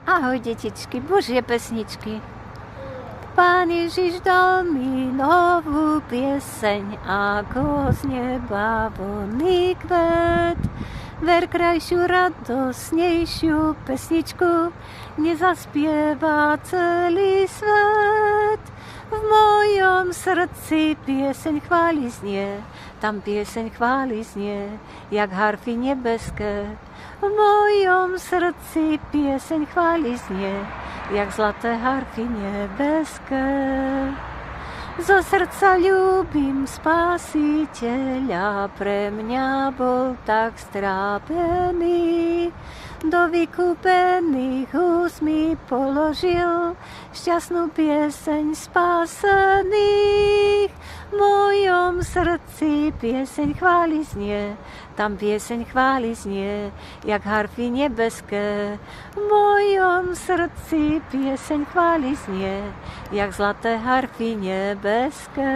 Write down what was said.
Ahoj, detičky, Božie pesničky. Pán Ježiš dal mi novú pieseň, ako z neba vonný kvet. Ver krajšiu, radosnejšiu pesničku nezaspieva celý svet. V mojom srdci pieseň chvály znie, tam pieseň chvály znie, jak harfy nebeské. V mojom srdci pieseň chvály znie, jak zlaté harfy nebeské. Zo srdca ľúbim Spasiteľa, pre mňa bol tak strápený. Do vykúpených úst mi položil šťastnú pieseň spásených. V mojom srdci pieseň chvály znie, tam pieseň chvály znie, jak harfy nebeské. V mojom srdci pieseň chvály znie, jak zlaté harfy nebeské.